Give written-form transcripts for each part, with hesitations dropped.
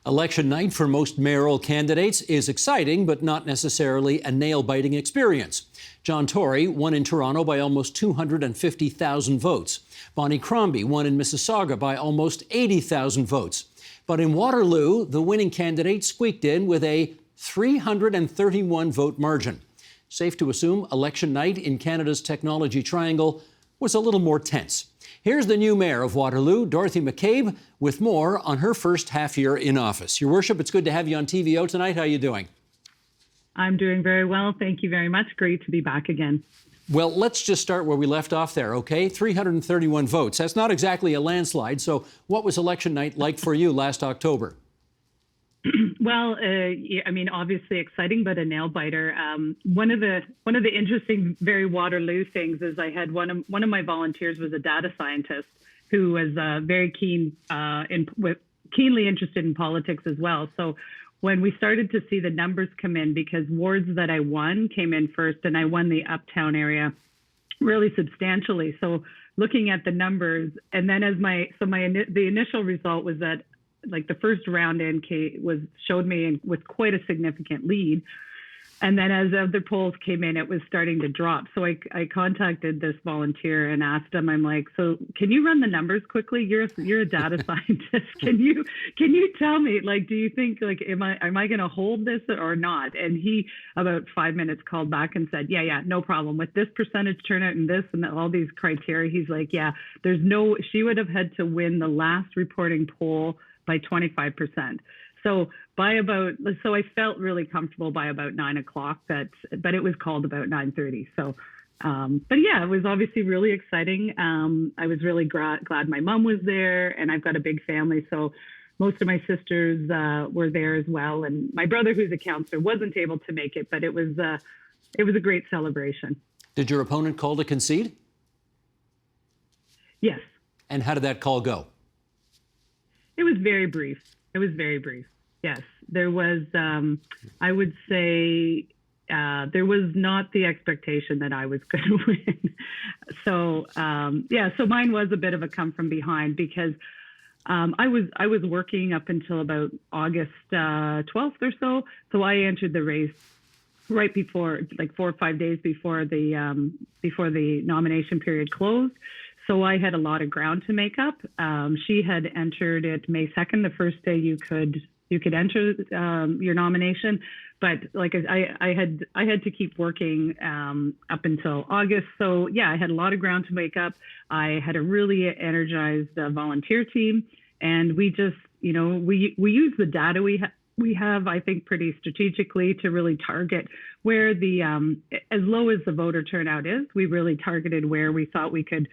Election night for most mayoral candidates is exciting, but not necessarily a nail-biting experience. John Tory won in Toronto by almost 250,000 votes. Bonnie Crombie won in Mississauga by almost 80,000 votes. But in Waterloo, the winning candidate squeaked in with a 331-vote margin. Safe to assume election night in Canada's technology triangle was a little more tense. Here's the new mayor of Waterloo, Dorothy McCabe, with more on her first half year in office. Your Worship, it's good to have you on TVO tonight. How are you doing? I'm doing very well. Thank you very much. Great to be back again. Well, let's just start where we left off there, okay? 331 votes. That's not exactly a landslide. So what was election night like for you last October? Well, yeah, I mean, obviously exciting, but a nail biter. One of the interesting, very Waterloo things is I had one of my volunteers was a data scientist who was very keenly interested in politics as well. So when we started to see the numbers come in, because wards that I won came in first, and I won the uptown area really substantially. So looking at the numbers, and then as the initial result was that, like, the first round in showed me with quite a significant lead. And then as other polls came in, it was starting to drop. So I contacted this volunteer and asked him, I'm like, so can you run the numbers quickly? You're a data scientist. Can you tell me, like, do you think, like, am I going to hold this or not? And he, about 5 minutes, called back and said, yeah, no problem. With this percentage turnout and this and all these criteria, he's like, yeah, she would have had to win the last reporting poll by 25%. So I felt really comfortable by about 9 o'clock, but it was called about 9:30. So, but yeah, it was obviously really exciting. I was really glad my mom was there, and I've got a big family. So most of my sisters were there as well. And my brother, who's a counselor, wasn't able to make it, but it was a great celebration. Did your opponent call to concede? Yes. And how did that call go? It was very brief. Yes, there was, I would say, there was not the expectation that I was going to win. So, so mine was a bit of a come from behind, because I was working up until about August 12th or so. So I entered the race right before, like 4 or 5 days before the nomination period closed. So I had a lot of ground to make up. She had entered it May 2nd, the first day you could enter your nomination, but like I had to keep working up until August. So yeah, I had a lot of ground to make up. I had a really energized volunteer team, and we just, we use the data we have, I think, pretty strategically to really target where as low as the voter turnout is, we really targeted where we thought we could,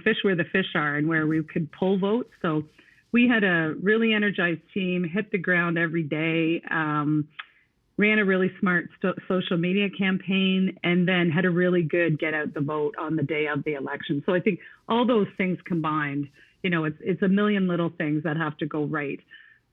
fish where the fish are and where we could pull votes. So we had a really energized team, hit the ground every day, ran a really smart social media campaign, and then had a really good get out the vote on the day of the election. So I think all those things combined, it's a million little things that have to go right.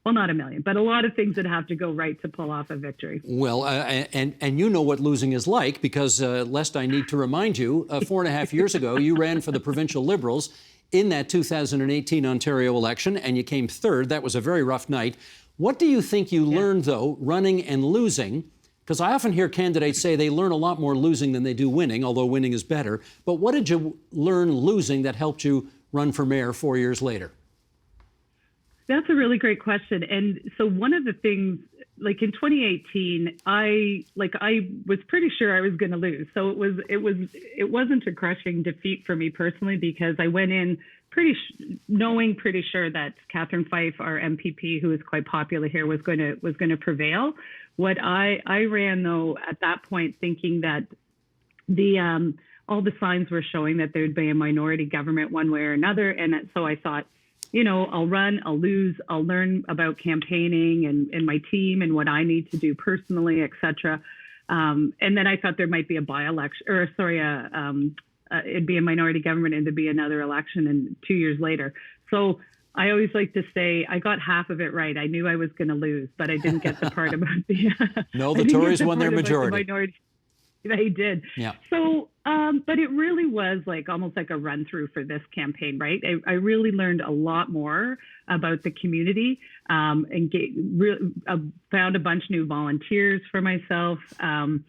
Well, not a million, but a lot of things that have to go right to pull off a victory. Well, and you know what losing is like, because lest I need to remind you, 4.5 years ago, you ran for the provincial Liberals in that 2018 Ontario election, and you came third. That was a very rough night. What do you think you learned, though, running and losing? Because I often hear candidates say they learn a lot more losing than they do winning, although winning is better. But what did you learn losing that helped you run for mayor 4 years later? That's a really great question. And so one of the things, like in 2018, I was pretty sure I was going to lose. So it wasn't a crushing defeat for me personally, because I went in knowing pretty sure that Catherine Fife, our MPP, who is quite popular here, was going to prevail. What I ran, though, at that point, thinking that all the signs were showing that there'd be a minority government one way or another, and so I thought, I'll run, I'll lose, I'll learn about campaigning and my team and what I need to do personally, et cetera. And then I thought there might be a by-election, it'd be a minority government and there'd be another election, and 2 years later. So I always like to say I got half of it right. I knew I was going to lose, but I didn't get the part about the... No, the Tories won their majority. They did. Yeah. So, but it really was like almost like a run through for this campaign, right? I really learned a lot more about the community, and found a bunch of new volunteers for myself, and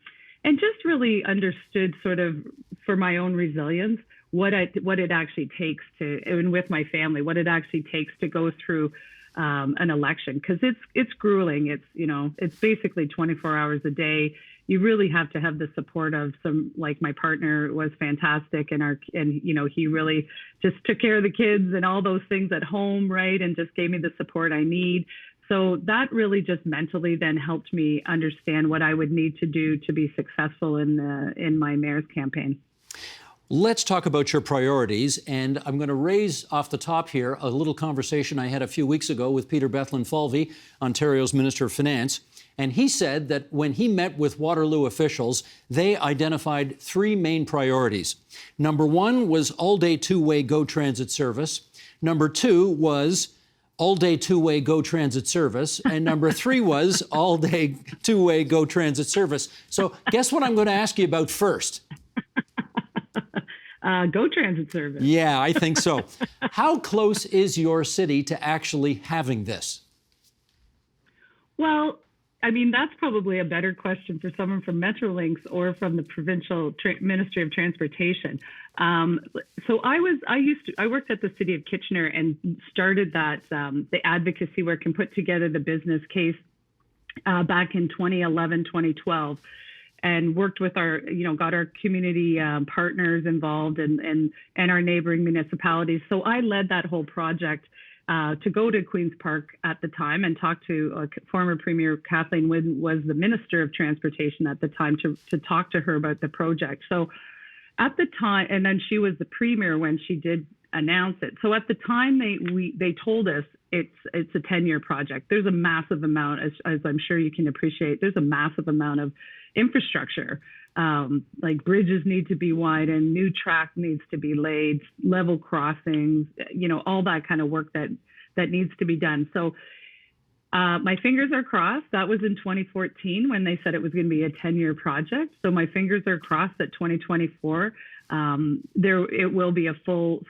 just really understood sort of for my own resilience what it actually takes to, and with my family, what it actually takes to go through an election, because it's grueling. It's basically 24 hours a day. You really have to have the support of like my partner was fantastic, and he really just took care of the kids and all those things at home, right, and just gave me the support I need. So that really just mentally then helped me understand what I would need to do to be successful in my mayor's campaign. Let's talk about your priorities, and I'm going to raise off the top here a little conversation I had a few weeks ago with Peter Bethlen-Falvey, Ontario's Minister of Finance, and he said that when he met with Waterloo officials, they identified three main priorities. Number one was all-day two-way GO Transit service. Number two was all-day two-way GO Transit service, and number three was all-day two-way GO Transit service. So guess what I'm going to ask you about first? GO Transit service. Yeah, I think so. How close is your city to actually having this? Well, I mean, that's probably a better question for someone from Metrolinx or from the provincial Ministry of Transportation. So I worked at the city of Kitchener and started the advocacy work and put together the business case back in 2011, 2012. And worked with got our community partners involved and our neighboring municipalities. So I led that whole project to go to Queen's Park at the time and talk to former Premier Kathleen Wynne was the Minister of Transportation at the time to talk to her about the project. So at the time, and then she was the Premier when she did announce it. So at the time they told us it's a 10-year project. There's a massive amount, as I'm sure you can appreciate, there's a massive amount of infrastructure. Like bridges need to be widened, new track needs to be laid, level crossings, all that kind of work that needs to be done. So my fingers are crossed. That was in 2014 when they said it was going to be a 10-year project. So my fingers are crossed that 2024, it will be a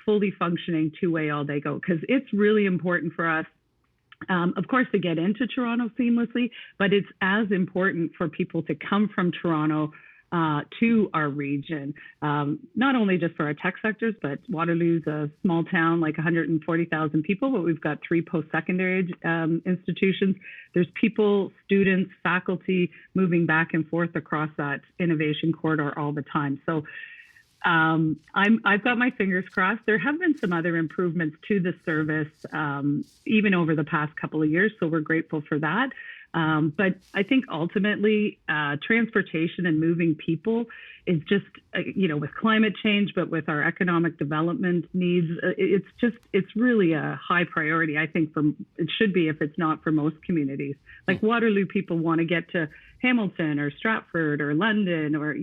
fully functioning two-way all-day GO, because it's really important for us, of course, to get into Toronto seamlessly, but it's as important for people to come from Toronto to our region, not only just for our tech sectors, but Waterloo's a small town, like 140,000 people, but we've got 3 post-secondary institutions. There's people, students, faculty moving back and forth across that innovation corridor all the time. So I've got my fingers crossed. There have been some other improvements to the service, even over the past couple of years, so we're grateful for that. But I think ultimately, transportation and moving people is just, with climate change, but with our economic development needs, it's really a high priority. I think it should be, if it's not for most communities. Like Waterloo people want to get to Hamilton or Stratford or London or,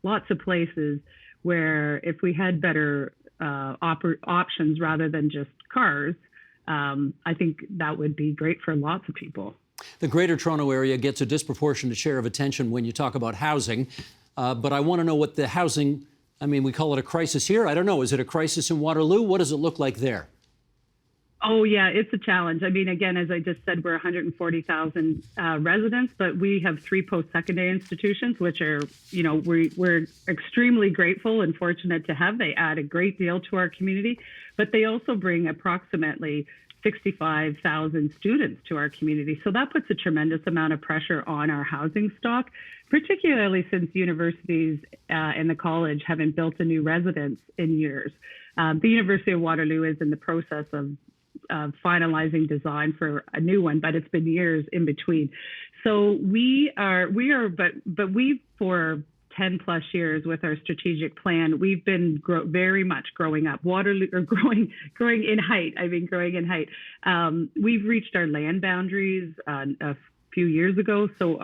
lots of places where if we had better options rather than just cars, I think that would be great for lots of people. The Greater Toronto Area gets a disproportionate share of attention when you talk about housing, but I want to know what the housing, we call it a crisis here. I don't know. Is it a crisis in Waterloo? What does it look like there? Oh, yeah, it's a challenge. Again, as I just said, we're 140,000 residents, but we have 3 post-secondary institutions, which are, we're extremely grateful and fortunate to have. They add a great deal to our community, but they also bring approximately 65,000 students to our community. So that puts a tremendous amount of pressure on our housing stock, particularly since universities and the college haven't built a new residence in years. The University of Waterloo is in the process of finalizing design for a new one, but it's been years in between. So we for 10 plus years with our strategic plan, we've been very much growing up. Waterloo, or growing in height. Growing in height. We've reached our land boundaries a few years ago. So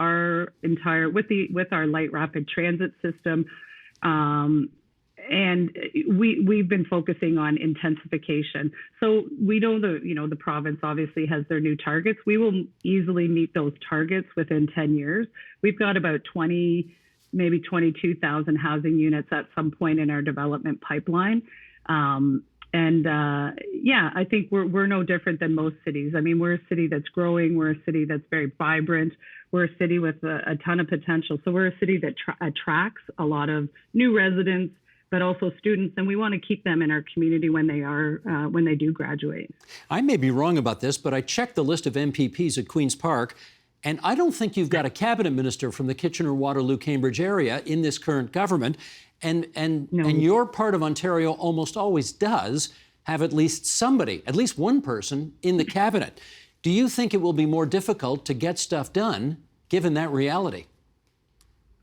with our light rapid transit system, and we've been focusing on intensification. So we know the province obviously has their new targets. We will easily meet those targets within 10 years. We've got about 20 maybe 22,000 housing units at some point in our development pipeline. I think we're no different than most cities. I mean, we're a city that's growing. We're a city that's very vibrant. We're a city with a ton of potential. So we're a city that attracts a lot of new residents, but also students, and we want to keep them in our community when they do graduate. I may be wrong about this, but I checked the list of MPPs at Queen's Park, and I don't think you've got a cabinet minister from the Kitchener, Waterloo, Cambridge area in this current government. And your part of Ontario almost always does have at least somebody, at least one person in the cabinet. Do you think it will be more difficult to get stuff done given that reality?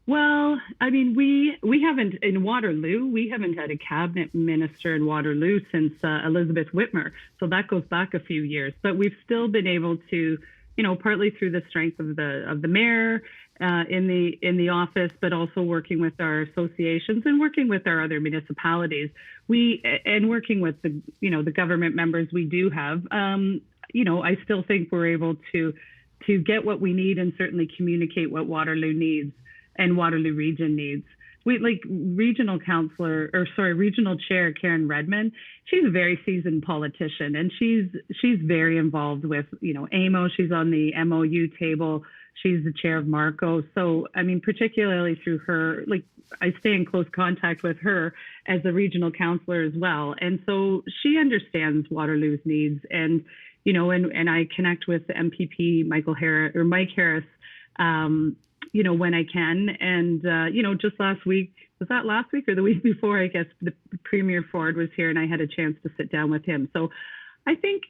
Well, I mean, we haven't, in Waterloo, we haven't had a cabinet minister in Waterloo since Elizabeth Whitmer. So that goes back a few years. But we've still been able to, partly through the strength of the mayor in the office, but also working with our associations and working with our other municipalities. And working with the government members we do have. I still think we're able to get what we need and certainly communicate what Waterloo needs and Waterloo Region needs. Regional Chair Karen Redmond, she's a very seasoned politician, and she's very involved with, AMO. She's on the MOU table. She's the chair of Marco. So, I mean, particularly through her, I stay in close contact with her as a regional councillor as well. And so she understands Waterloo's needs, and, and I connect with the MPP, Mike Harris, when I can. And, just last week, was that last week or the week before, I guess, the Premier Ford was here and I had a chance to sit down with him. So I think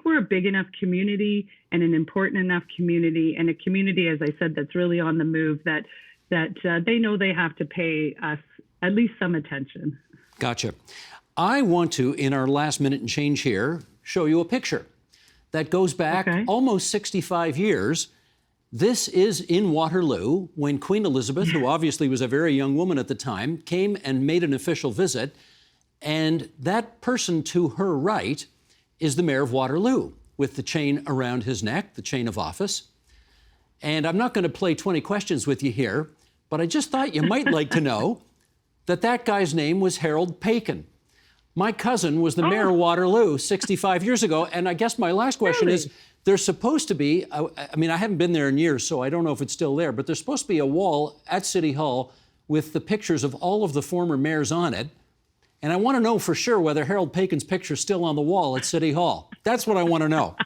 we're a big enough community and an important enough community, and a community, as I said, that's really on the move, that they know they have to pay us at least some attention. Gotcha. I want to, in our last minute and change here, show you a picture that goes back almost 65 years. This is in Waterloo when Queen Elizabeth, who obviously was a very young woman at the time, came and made an official visit. And that person to her right is the mayor of Waterloo with the chain around his neck, the chain of office. And I'm not going to play 20 questions with you here, but I just thought you might like to know that guy's name was Harold Paikin. My cousin was the mayor of Waterloo 65 years ago. And I guess my last question is, there's supposed to be, I mean, I haven't been there in years, so I don't know if it's still there, but there's supposed to be a wall at City Hall with the pictures of all of the former mayors on it. And I want to know for sure whether Harold Paikin's picture is still on the wall at City Hall. That's what I want to know.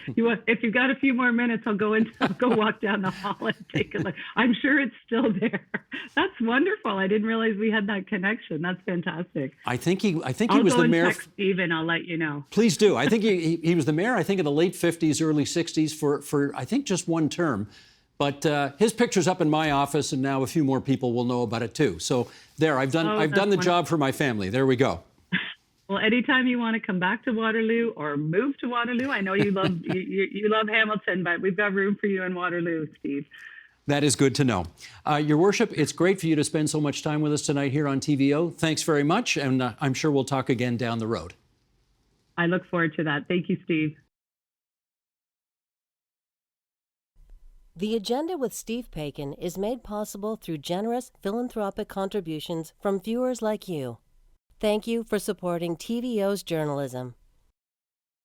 If you've got a few more minutes, I'll go walk down the hall and take a look. I'm sure it's still there. That's wonderful. I didn't realize we had that connection. That's fantastic. I think he was the mayor. I'll text Stephen. I'll let you know. Please do. I think he was the mayor, I think, in the late 50s, early 60s for I think just one term. But his picture's up in my office, and now a few more people will know about it too. So there, I've done the job for my family. There we go. Well, anytime you want to come back to Waterloo or move to Waterloo, I know you love you love Hamilton, but we've got room for you in Waterloo, Steve. That is good to know. Your Worship, it's great for you to spend so much time with us tonight here on TVO. Thanks very much, and I'm sure we'll talk again down the road. I look forward to that. Thank you, Steve. The Agenda with Steve Paikin is made possible through generous philanthropic contributions from viewers like you. Thank you for supporting TVO's journalism.